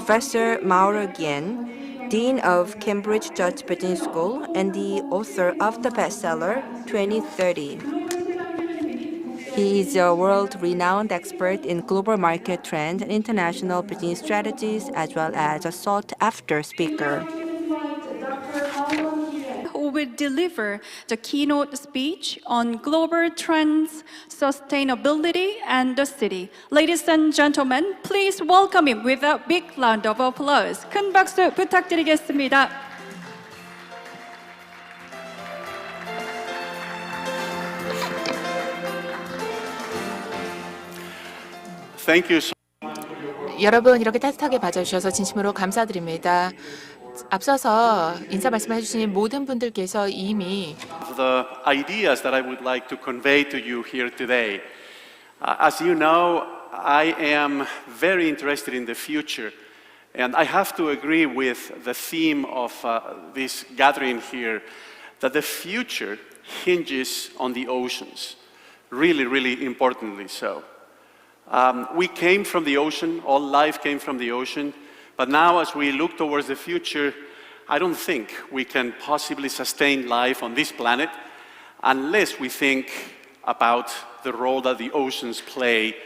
Professor Mauro Guillén, Dean of Cambridge Judge Business School and the author of the bestseller 2030. He is a world-renowned expert in global market trends and international business strategies, as well as a sought-after speaker. Who will deliver the keynote speech on global trends, sustainability, and the city. Ladies and gentlemen, please welcome him with a big round of applause. 큰 박수 부탁드리겠습니다. Thank you. 여러분 이렇게 따뜻하게 봐주셔서 진심으로 감사드립니다. 앞서서 인사 말씀해 주신 모든 분들께서 이미 The ideas that I would like to convey to you here today. As you know, I am very interested in the future, and I have to agree with the theme of this gathering here, that the future hinges on the oceans, really, really importantly so. We came from the ocean, all life came from the ocean, but now as we look towards the future, I don't think we can possibly sustain life on this planet unless we think about the role that the oceans play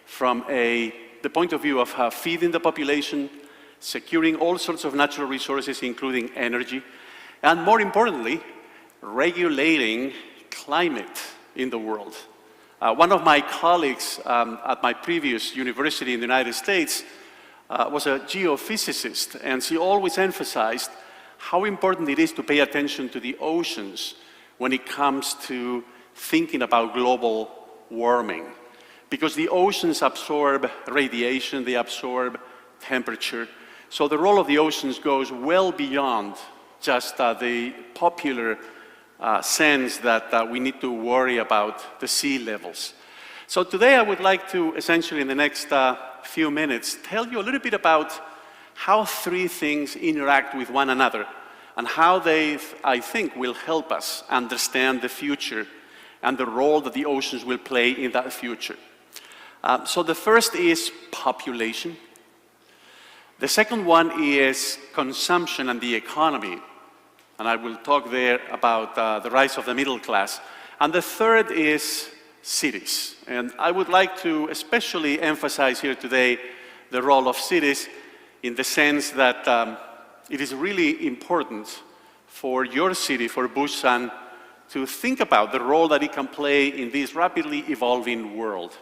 from the point of view of feeding the population, securing all sorts of natural resources, including energy, and more importantly, regulating climate in the world. One of my colleagues at my previous university in the United States was a geophysicist, and she always emphasized how important it is to pay attention to the oceans when it comes to thinking about global warming. Because the oceans absorb radiation, they absorb temperature. So the role of the oceans goes well beyond just the popular sense that we need to worry about the sea levels. So today I would like to essentially in the next few minutes tell you a little bit about how three things interact with one another and how they, I think, will help us understand the future and the role that the oceans will play in that future. So the first is population. The second one is consumption and the economy. And I will talk there about the rise of the middle class. And the third is cities. And I would like to especially emphasize here today the role of cities in the sense that it is really important for your city, for Busan, to think about the role that it can play in this rapidly evolving world.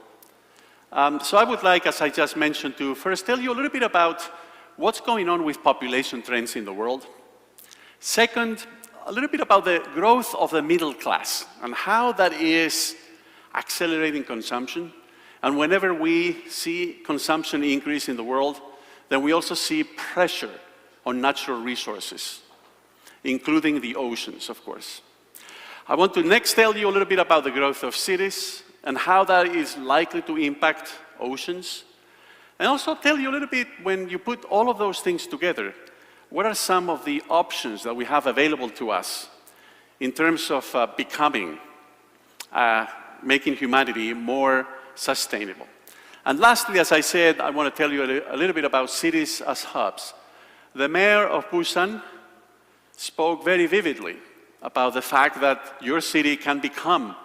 So I would like, as I just mentioned, to first tell you a little bit about what's going on with population trends in the world. Second, a little bit about the growth of the middle class and how that is accelerating consumption. And whenever we see consumption increase in the world, then we also see pressure on natural resources, including the oceans, of course. I want to next tell you a little bit about the growth of cities and how that is likely to impact oceans. And also tell you a little bit, when you put all of those things together, what are some of the options that we have available to us in terms of making humanity more sustainable? And lastly, as I said, I want to tell you a little bit about cities as hubs. The mayor of Busan spoke very vividly about the fact that your city can become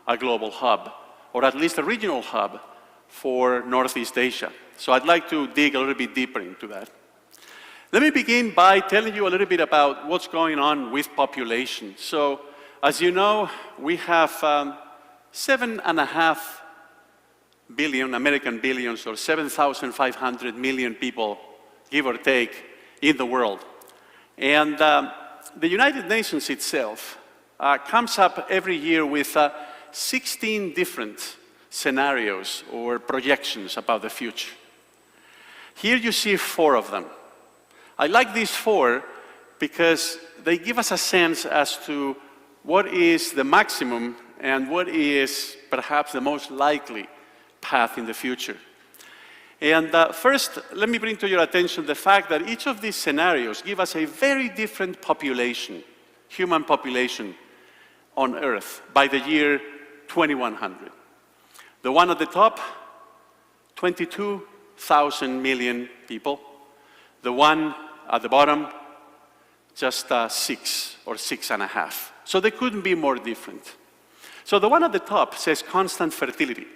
a global hub, or at least a regional hub for Northeast Asia. So I'd like to dig a little bit deeper into that. Let me begin by telling you a little bit about what's going on with population. So, as you know, we have 7.5 billion American billions, or 7,500 million people, give or take, in the world. And the United Nations itself comes up every year with 16 different scenarios or projections about the future. Here you see 4 of them. I like these 4 because they give us a sense as to what is the maximum and what is perhaps the most likely path in the future. And first, let me bring to your attention the fact that each of these scenarios give us a very different population, human population on Earth by the year 2100. The one at the top, 22,000 million people. The one at the bottom, just 6 or 6.5. So they couldn't be more different. So the one at the top says constant fertility.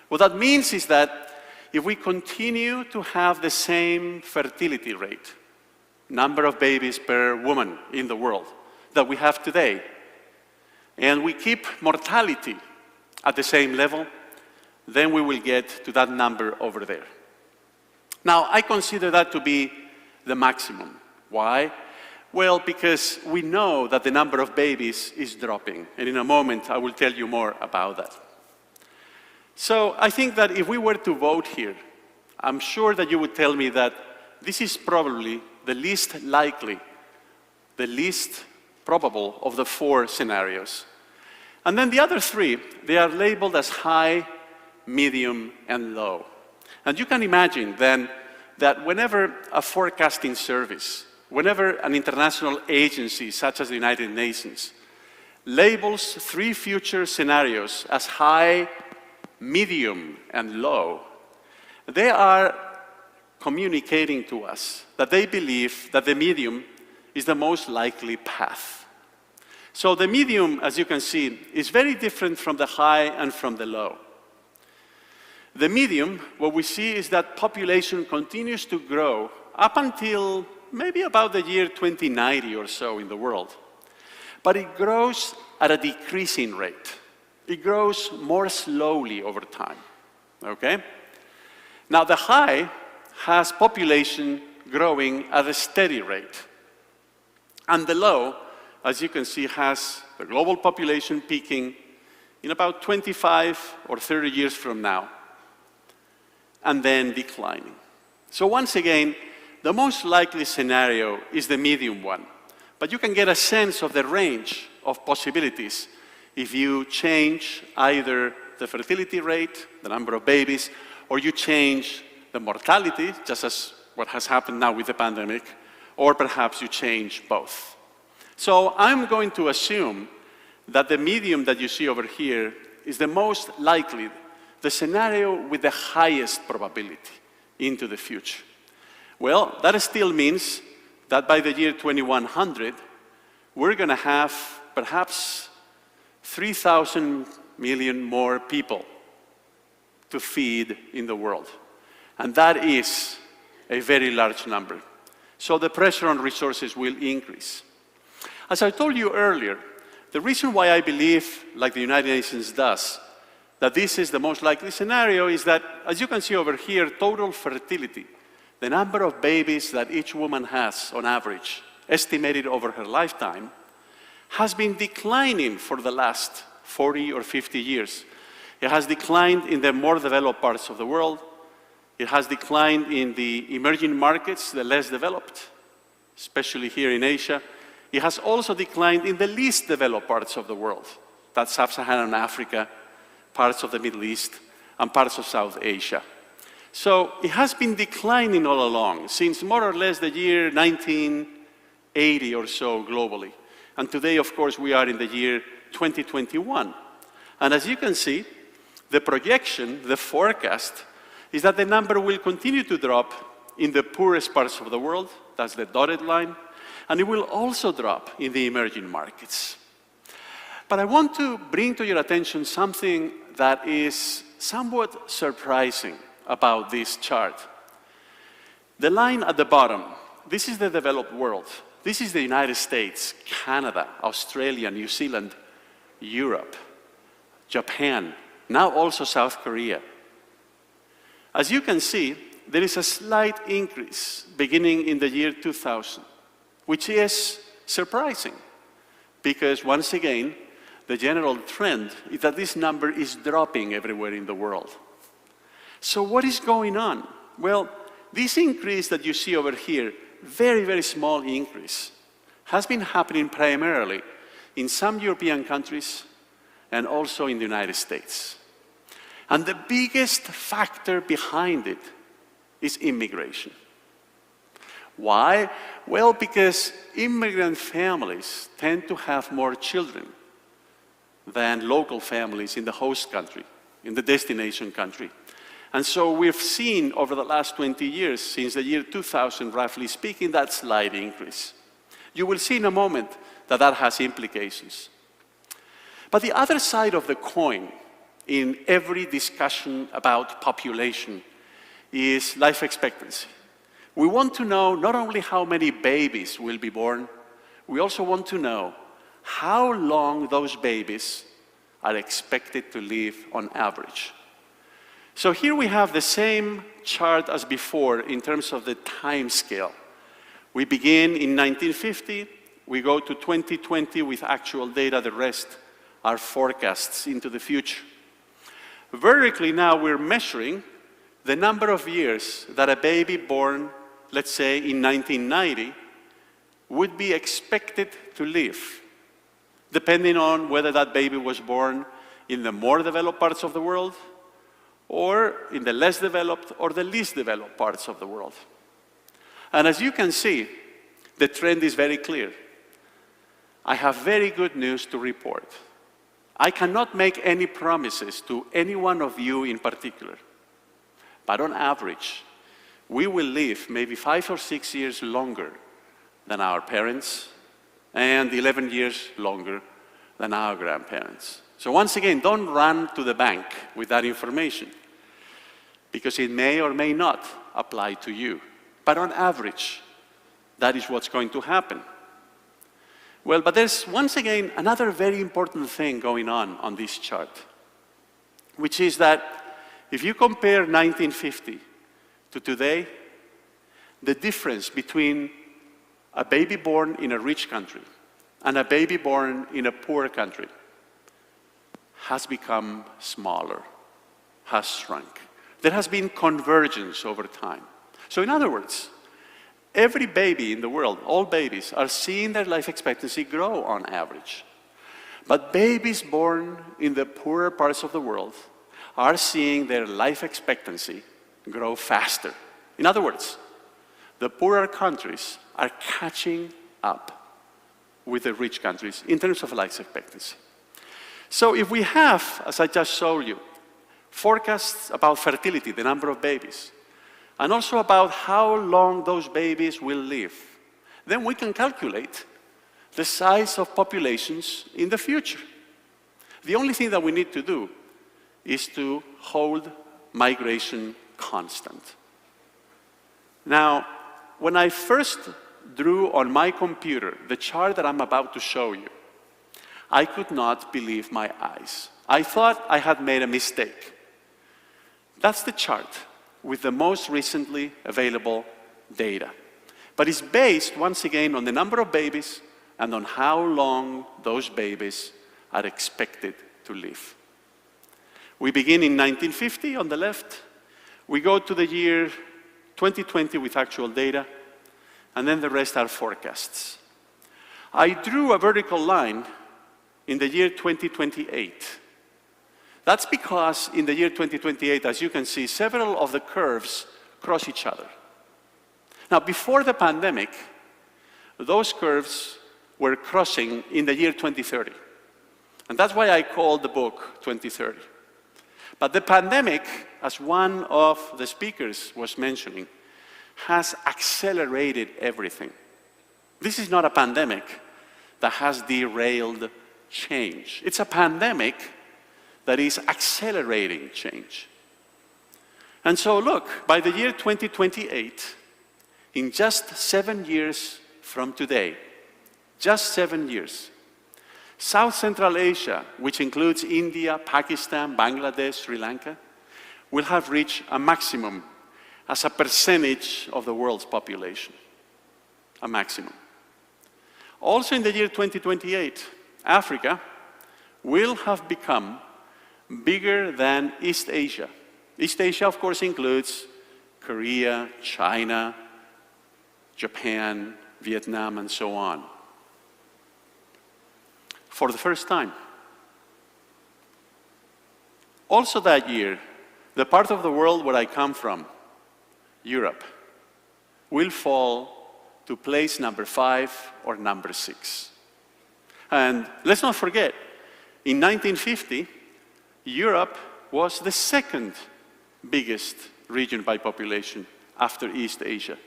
What that means is that if we continue to have the same fertility rate, number of babies per woman in the world that we have today, and we keep mortality at the same level, then we will get to that number over there. Now, I consider that to be the maximum. Why? Well, because we know that the number of babies is dropping, and in a moment I will tell you more about that. So I think that if we were to vote here, I'm sure that you would tell me that this is probably the least likely, the least probable of the 4 scenarios. And then the other 3, they are labeled as high, medium, and low. And you can imagine then that whenever a forecasting service, whenever an international agency such as the United Nations labels 3 future scenarios as high, medium, and low, they are communicating to us that they believe that the medium is the most likely path. So the medium, as you can see, is very different from the high and from the low. The medium, what we see is that population continues to grow up until maybe about the year 2090 or so in the world. But it grows at a decreasing rate. It grows more slowly over time, okay? Now the high has population growing at a steady rate. And the low, as you can see, has the global population peaking in about 25 or 30 years from now, and then declining. So once again, the most likely scenario is the medium one. But you can get a sense of the range of possibilities if you change either the fertility rate, the number of babies, or you change the mortality, just as what has happened now with the pandemic, or perhaps you change both. So I'm going to assume that the medium that you see over here is the most likely, the scenario with the highest probability into the future. Well, that still means that by the year 2100, we're going to have perhaps 3,000 million more people to feed in the world. And that is a very large number. So the pressure on resources will increase. As I told you earlier, the reason why I believe, like the United Nations does, that this is the most likely scenario is that, as you can see over here, total fertility, the number of babies that each woman has on average, estimated over her lifetime, has been declining for the last 40 or 50 years. It has declined in the more developed parts of the world. It has declined in the emerging markets, the less developed, especially here in Asia. It has also declined in the least developed parts of the world. That's Sub-Saharan Africa, parts of the Middle East, and parts of South Asia. So it has been declining all along, since more or less the year 1980 or so globally. And today, of course, we are in the year 2021. And as you can see, the projection, the forecast, is that the number will continue to drop in the poorest parts of the world, that's the dotted line, and it will also drop in the emerging markets. But I want to bring to your attention something that is somewhat surprising about this chart. The line at the bottom, this is the developed world. This is the United States, Canada, Australia, New Zealand, Europe, Japan, now also South Korea. As you can see, there is a slight increase beginning in the year 2000, which is surprising, because once again, the general trend is that this number is dropping everywhere in the world. So what is going on? Well, this increase that you see over here, very, very small increase, has been happening primarily in some European countries and also in the United States. And the biggest factor behind it is immigration. Why? Well, because immigrant families tend to have more children than local families in the host country, in the destination country. And so we've seen over the last 20 years, since the year 2000, roughly speaking, that slight increase. You will see in a moment that that has implications. But the other side of the coin in every discussion about population is life expectancy. We want to know not only how many babies will be born, we also want to know how long those babies are expected to live on average. So here we have the same chart as before in terms of the time scale. We begin in 1950, we go to 2020 with actual data, the rest are forecasts into the future. Vertically now we're measuring the number of years that a baby born, let's say in 1990, would be expected to live, depending on whether that baby was born in the more developed parts of the world or in the less developed or the least developed parts of the world. And as you can see, the trend is very clear. I have very good news to report. I cannot make any promises to any one of you in particular, but on average, we will live maybe 5 or 6 years longer than our parents and 11 years longer than our grandparents. So once again, don't run to the bank with that information, because it may or may not apply to you. But on average, that is what's going to happen. Well, but there's once again another very important thing going on this chart, which is that if you compare 1950 to today, the difference between a baby born in a rich country and a baby born in a poor country has become smaller, has shrunk. There has been convergence over time. So in other words, every baby in the world, all babies, are seeing their life expectancy grow on average. But babies born in the poorer parts of the world are seeing their life expectancy grow faster. In other words, the poorer countries are catching up with the rich countries in terms of life expectancy. So if we have, as I just showed you, forecasts about fertility, the number of babies, and also about how long those babies will live, then we can calculate the size of populations in the future. The only thing that we need to do is to hold migration constant. Now, when I first drew on my computer the chart that I'm about to show you, I could not believe my eyes. I thought I had made a mistake. That's the chart with the most recently available data. But it's based, once again, on the number of babies and on how long those babies are expected to live. We begin in 1950 on the left. We go to the year 2020 with actual data, and then the rest are forecasts. I drew a vertical line in the year 2028. That's because in the year 2028, as you can see, several of the curves cross each other. Now, before the pandemic, those curves were crossing in the year 2030. And that's why I called the book 2030. But the pandemic, as one of the speakers was mentioning, has accelerated everything. This is not a pandemic that has derailed change. It's a pandemic that is accelerating change. And so look, by the year 2028, in just 7 years from today, just 7 years, South Central Asia, which includes India, Pakistan, Bangladesh, Sri Lanka, will have reached a maximum as a percentage of the world's population. A maximum. Also in the year 2028, Africa will have become bigger than East Asia. East Asia, of course, includes Korea, China, Japan, Vietnam, and so on. For the first time. Also that year, the part of the world where I come from, Europe, will fall to place number 5 or number 6. And let's not forget, in 1950, Europe was the second biggest region by population after East Asia.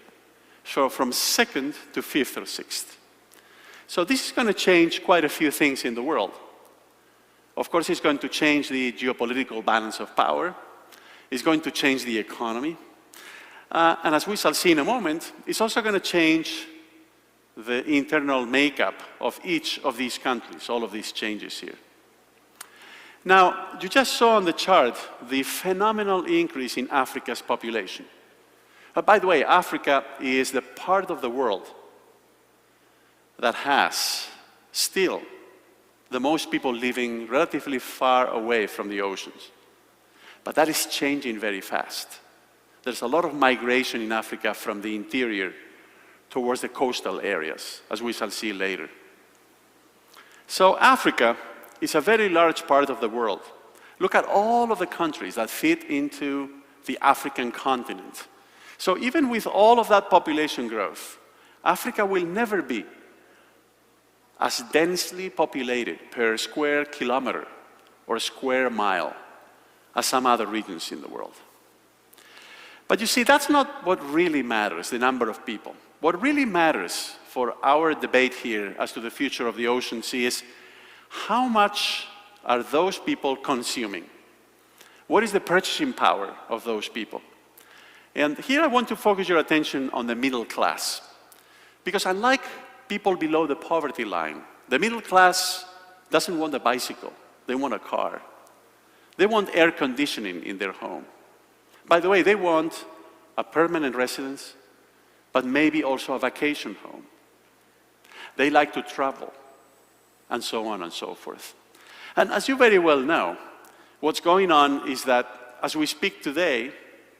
So from 2nd to 5th or 6th. So this is going to change quite a few things in the world. Of course, it's going to change the geopolitical balance of power. It's going to change the economy. And as we shall see in a moment, it's also going to change the internal makeup of each of these countries, all of these changes here. Now, you just saw on the chart the phenomenal increase in Africa's population. By the way, Africa is the part of the world that has still the most people living relatively far away from the oceans. But that is changing very fast. There's a lot of migration in Africa from the interior towards the coastal areas, as we shall see later. So Africa is a very large part of the world. Look at all of the countries that fit into the African continent. So even with all of that population growth, Africa will never be as densely populated per square kilometer or square mile as some other regions in the world. But you see, that's not what really matters, the number of people. What really matters for our debate here as to the future of the ocean sea is how much are those people consuming? What is the purchasing power of those people? And here I want to focus your attention on the middle class. Because unlike people below the poverty line, the middle class doesn't want a bicycle, they want a car. They want air conditioning in their home. By the way, they want a permanent residence, but maybe also a vacation home. They like to travel, and so on and so forth. And as you very well know, what's going on is that as we speak today,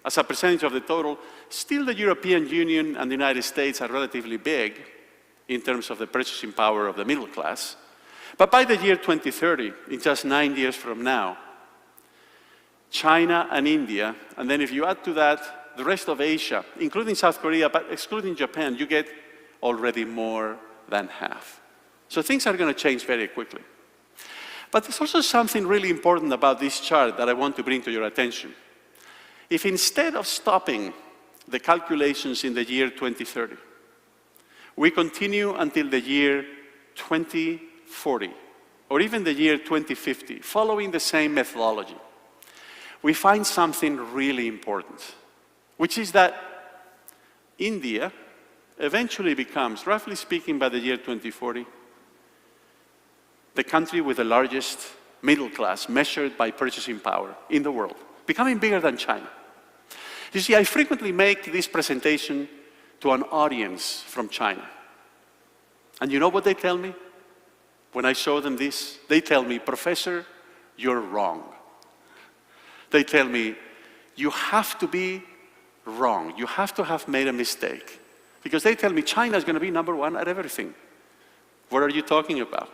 as a percentage of the total, still the European Union and the United States are relatively big in terms of the purchasing power of the middle class. But by the year 2030, in just 9 years from now, China and India, and then if you add to that the rest of Asia, including South Korea, but excluding Japan, you get already more than half. So things are going to change very quickly. But there's also something really important about this chart that I want to bring to your attention. If instead of stopping the calculations in the year 2030, we continue until the year 2040, or even the year 2050, following the same methodology, we find something really important, which is that India eventually becomes, roughly speaking, by the year 2040, the country with the largest middle class measured by purchasing power in the world, becoming bigger than China. You see, I frequently make this presentation to an audience from China. And you know what they tell me? When I show them this, they tell me, "Professor, you're wrong." They tell me, "You have to be wrong. You have to have made a mistake." Because they tell me China is going to be #1 at everything. What are you talking about?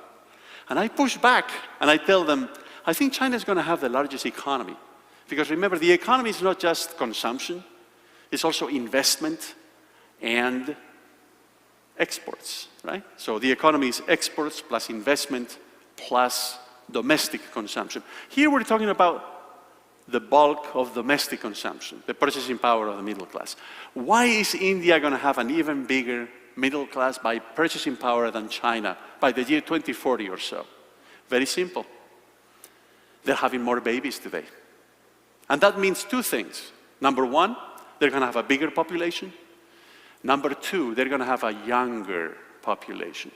And I push back and I tell them, I think China is going to have the largest economy. Because remember, the economy is not just consumption, it's also investment and exports, right? So the economy is exports plus investment plus domestic consumption. Here we're talking about the bulk of domestic consumption, the purchasing power of the middle class. Why is India going to have an even bigger middle class by purchasing power than China by the year 2040 or so? Very simple. They're having more babies today. And that means two things. Number one, they're going to have a bigger population. Number two, they're going to have a younger population.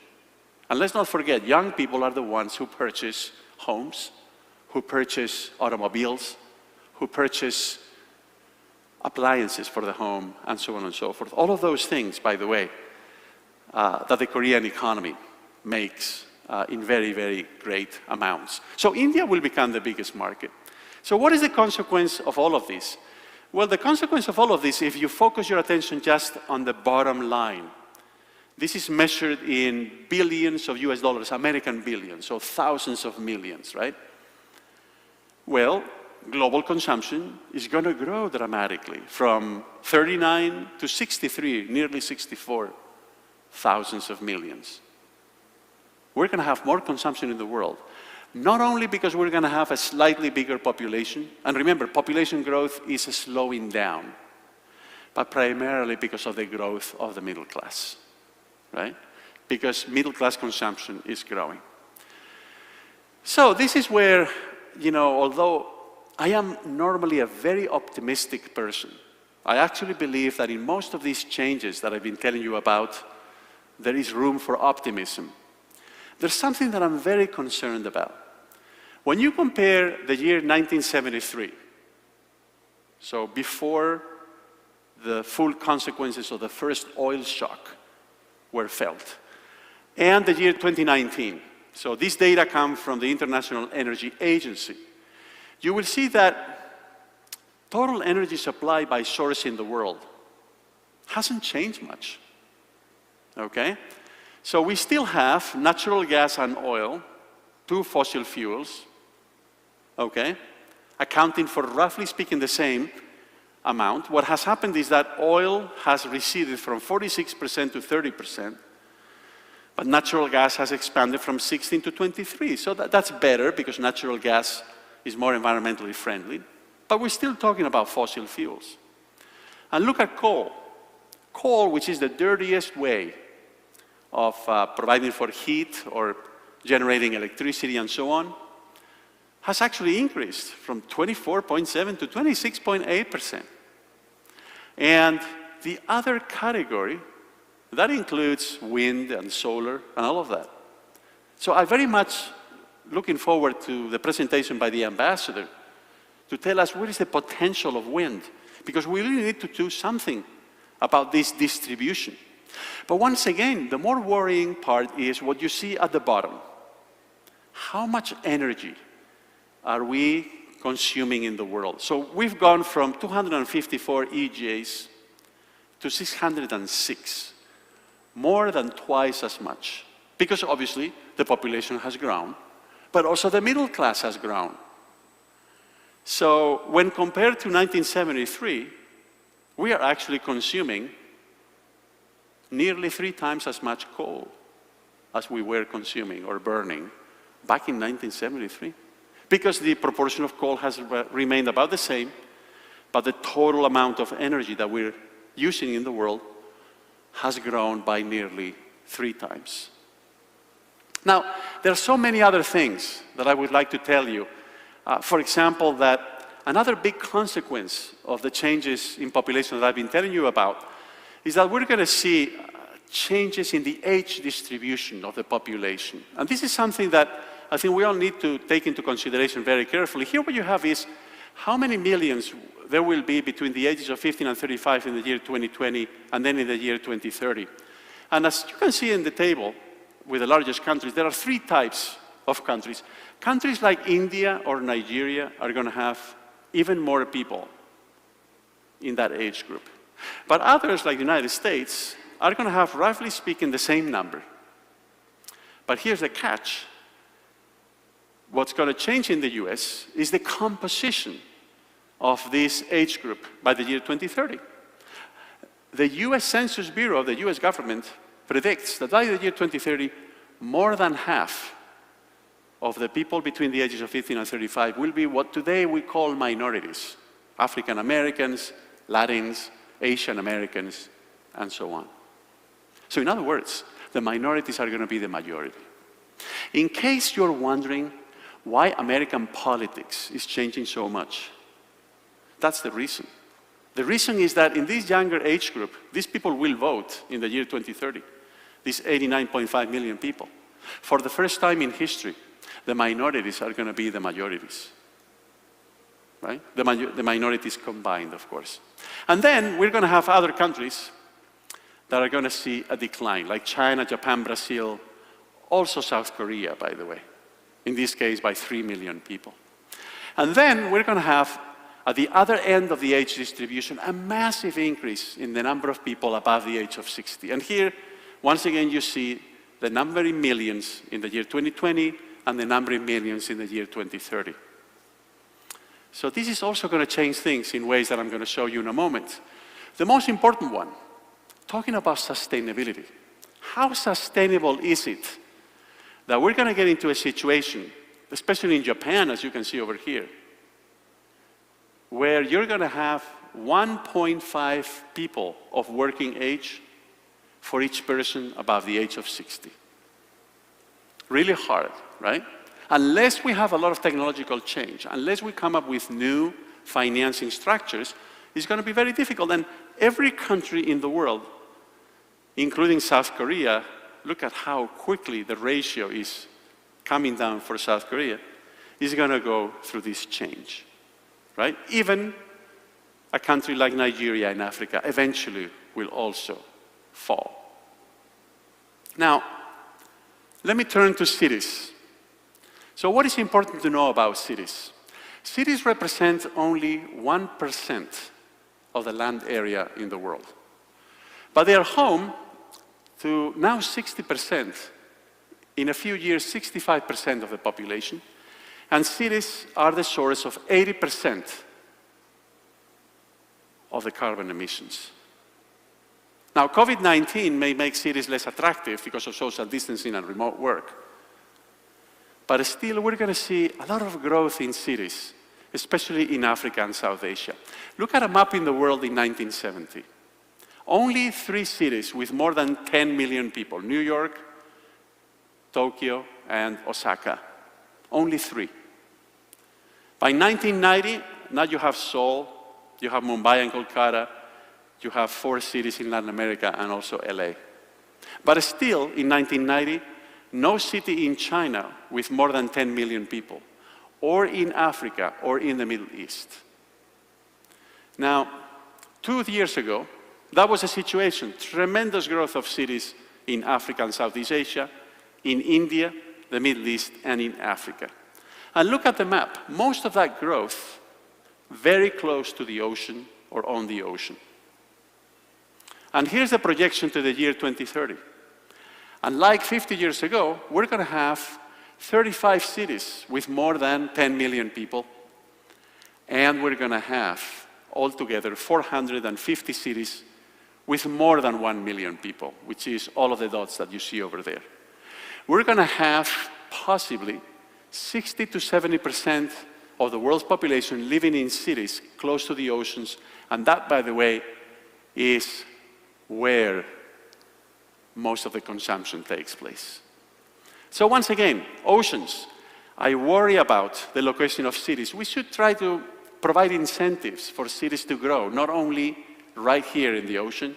And let's not forget, young people are the ones who purchase homes, who purchase automobiles, who purchase appliances for the home, and so on and so forth. All of those things, by the way, that the Korean economy makes in very, very great amounts. So India will become the biggest market. So what is the consequence of all of this? Well, the consequence of all of this, if you focus your attention just on the bottom line, this is measured in billions of US dollars, American billions, so thousands of millions, right? Well, global consumption is going to grow dramatically from 39 to 63, nearly 64 thousands of millions. We're going to have more consumption in the world. Not only because we're going to have a slightly bigger population, and remember, population growth is slowing down, but primarily because of the growth of the middle class, right? Because middle class consumption is growing. So this is where, although I am normally a very optimistic person, I actually believe that in most of these changes that I've been telling you about, there is room for optimism. There's something that I'm very concerned about. When you compare the year 1973, so before the full consequences of the first oil shock were felt, and the year 2019, so this data come from the International Energy Agency, you will see that total energy supply by source in the world hasn't changed much, okay? So we still have natural gas and oil, two fossil fuels, okay, accounting for, roughly speaking, the same amount. What has happened is that oil has receded from 46% to 30%, but natural gas has expanded from 16 to 23. So that's better because natural gas is more environmentally friendly. But we're still talking about fossil fuels. And look at coal. Coal, which is the dirtiest way of providing for heat or generating electricity and so on, has actually increased from 24.7 to 26.8%. And the other category, that includes wind and solar and all of that. So I'm very much looking forward to the presentation by the ambassador to tell us what is the potential of wind, because we really need to do something about this distribution. But once again, the more worrying part is what you see at the bottom. How much energy are we consuming in the world? So we've gone from 254 EJs to 606, more than twice as much, because obviously the population has grown, but also the middle class has grown. So when compared to 1973, we are actually consuming nearly 3 times as much coal as we were consuming or burning back in 1973. Because the proportion of coal has remained about the same, but the total amount of energy that we're using in the world has grown by nearly 3 times. Now, there are so many other things that I would like to tell you. For example, that another big consequence of the changes in population that I've been telling you about is that we're going to see changes in the age distribution of the population. And this is something that I think we all need to take into consideration very carefully. Here what you have is how many millions there will be between the ages of 15 and 35 in the year 2020 and then in the year 2030. And as you can see in the table with the largest countries, there are 3 types of countries. Countries like India or Nigeria are going to have even more people in that age group. But others, like the United States, are going to have, roughly speaking, the same number. But here's the catch. What's going to change in the US is the composition of this age group by the year 2030. The US Census Bureau of the US government predicts that by the year 2030, more than half of the people between the ages of 15 and 35 will be what today we call minorities: African Americans, Latins, Asian Americans, and so on. So in other words, the minorities are going to be the majority. In case you're wondering why American politics is changing so much, that's the reason. The reason is that in this younger age group, these people will vote in the year 2030, these 89.5 million people. For the first time in history, the minorities are going to be the majorities, right? The minorities combined, of course. And then we're going to have other countries that are going to see a decline, like China, Japan, Brazil, also South Korea, by the way, in this case by 3 million people. And then we're going to have, at the other end of the age distribution, a massive increase in the number of people above the age of 60. And here, once again, you see the number in millions in the year 2020 and the number in millions in the year 2030. So this is also going to change things in ways that I'm going to show you in a moment. The most important one, talking about sustainability. How sustainable is it that we're going to get into a situation especially in Japan, as you can see over here, where you're going to have 1.5 people of working age for each person above the age of 60. Really hard, right? Unless we have a lot of technological change, unless we come up with new financing structures, it's going to be very difficult. And every country in the world, including South Korea, look at how quickly the ratio is coming down for South Korea, is going to go through this change, right? Even a country like Nigeria in Africa eventually will also fall. Now, let me turn to cities. So what is important to know about cities? Cities represent only 1% of the land area in the world. But they are home to now 60%, in a few years, 65% of the population. And cities are the source of 80% of the carbon emissions. Now, COVID-19 may make cities less attractive because of social distancing and remote work. But still, we're going to see a lot of growth in cities, especially in Africa and South Asia. Look at a map in the world in 1970. Only 3 cities with more than 10 million people: New York, Tokyo, and Osaka. Only 3. By 1990, now you have Seoul, you have Mumbai and Kolkata, you have 4 cities in Latin America and also LA. But still, in 1990, no city in China with more than 10 million people, or in Africa, or in the Middle East. Now, 2 years ago, that was a situation. Tremendous growth of cities in Africa and Southeast Asia, in India, the Middle East, and in Africa. And look at the map. Most of that growth very close to the ocean or on the ocean. And here's the projection to the year 2030. Unlike 50 years ago, we're going to have 35 cities with more than 10 million people, and we're going to have altogether 450 cities with more than 1 million people, which is all of the dots that you see over there. We're going to have possibly 60 to 70% of the world's population living in cities close to the oceans, and that, by the way, is where most of the consumption takes place. So once again, oceans. I worry about the location of cities. We should try to provide incentives for cities to grow, not only right here in the ocean,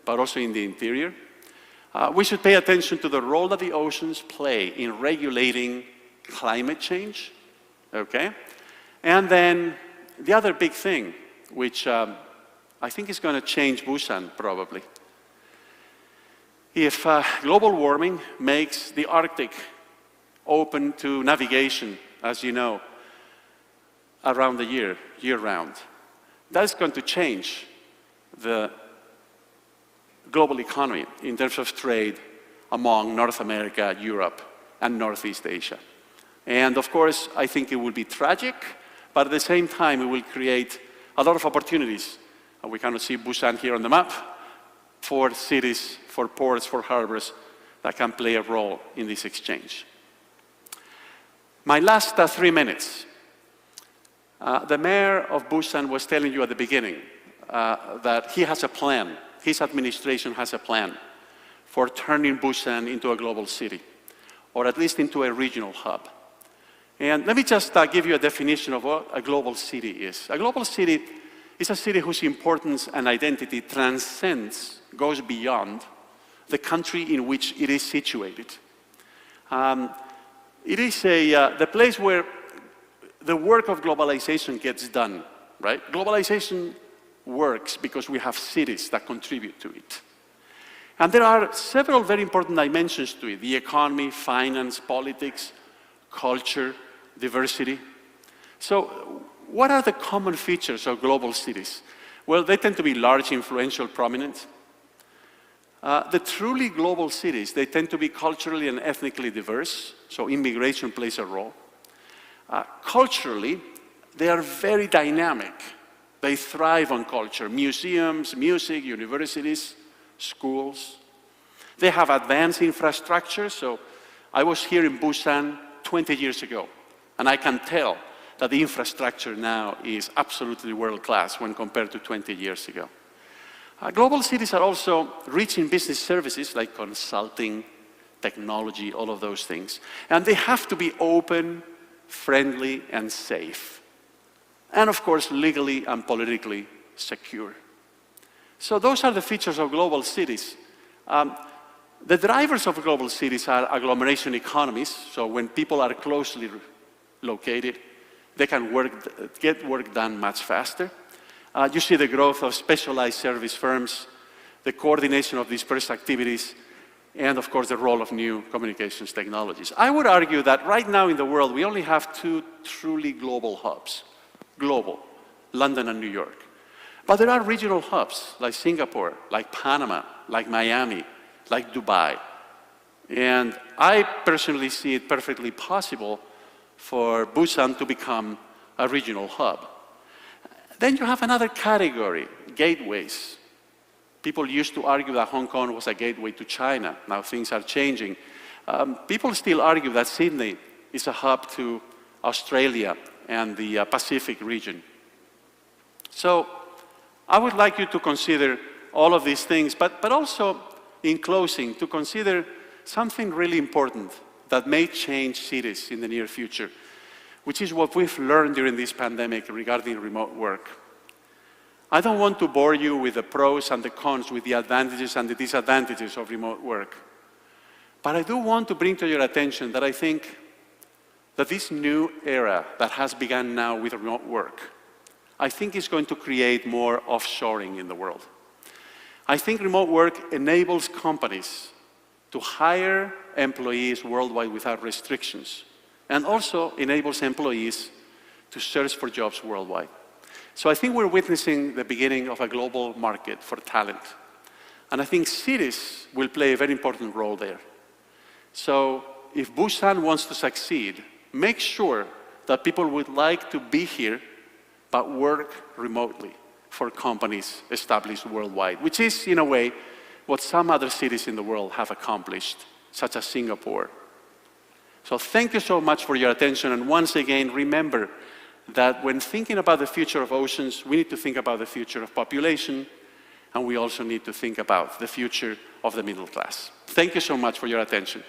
but also in the interior. We should pay attention to the role that the oceans play in regulating climate change, okay? And then the other big thing, which I think is going to change Busan probably. If global warming makes the Arctic open to navigation, as you know, around the year, year-round, that's going to change the global economy in terms of trade among North America, Europe, and Northeast Asia. And of course, I think it will be tragic, but at the same time, it will create a lot of opportunities. And we cannot see Busan here on the map, for cities, for ports, for harbors that can play a role in this exchange. My last 3 minutes. The mayor of Busan was telling you at the beginning that he has a plan. His administration has a plan for turning Busan into a global city, or at least into a regional hub. And let me just give you a definition of what a global city is. A global city is a city whose importance and identity transcends, goes beyond the country in which it is situated. It is the place where the work of globalization gets done, right? Globalization works because we have cities that contribute to it. And there are several very important dimensions to it: the economy, finance, politics, culture, diversity. So what are the common features of global cities? Well, they tend to be large, influential, prominent. The truly global cities, they tend to be culturally and ethnically diverse, so immigration plays a role. Culturally, they are very dynamic. They thrive on culture: museums, music, universities, schools. They have advanced infrastructure. So I was here in Busan 20 years ago. And I can tell that the infrastructure now is absolutely world-class when compared to 20 years ago. Global cities are also rich in business services like consulting, technology, all of those things. And they have to be open, friendly, and safe. And of course, legally and politically secure. So those are the features of global cities. The drivers of global cities are agglomeration economies. So when people are closely located, they can get work done much faster. You see the growth of specialized service firms, the coordination of dispersed activities, and of course the role of new communications technologies. I would argue that right now in the world we only have two truly global hubs. Global, London and New York. But there are regional hubs like Singapore, like Panama, like Miami, like Dubai. And I personally see it perfectly possible for Busan to become a regional hub. Then you have another category, gateways. People used to argue that Hong Kong was a gateway to China. Now things are changing. People still argue that Sydney is a hub to Australia and the Pacific region. So I would like you to consider all of these things, but also in closing, to consider something really important that may change cities in the near future, which is what we've learned during this pandemic regarding remote work. I don't want to bore you with the pros and the cons, with the advantages and the disadvantages of remote work. But I do want to bring to your attention that I think that this new era that has begun now with remote work, I think is going to create more offshoring in the world. I think remote work enables companies to hire employees worldwide without restrictions, and also enables employees to search for jobs worldwide. So I think we're witnessing the beginning of a global market for talent. And I think cities will play a very important role there. So if Busan wants to succeed, make sure that people would like to be here, but work remotely for companies established worldwide, which is, in a way, what some other cities in the world have accomplished, such as Singapore. So thank you so much for your attention, and once again, remember that when thinking about the future of oceans, we need to think about the future of population, and we also need to think about the future of the middle class. Thank you so much for your attention.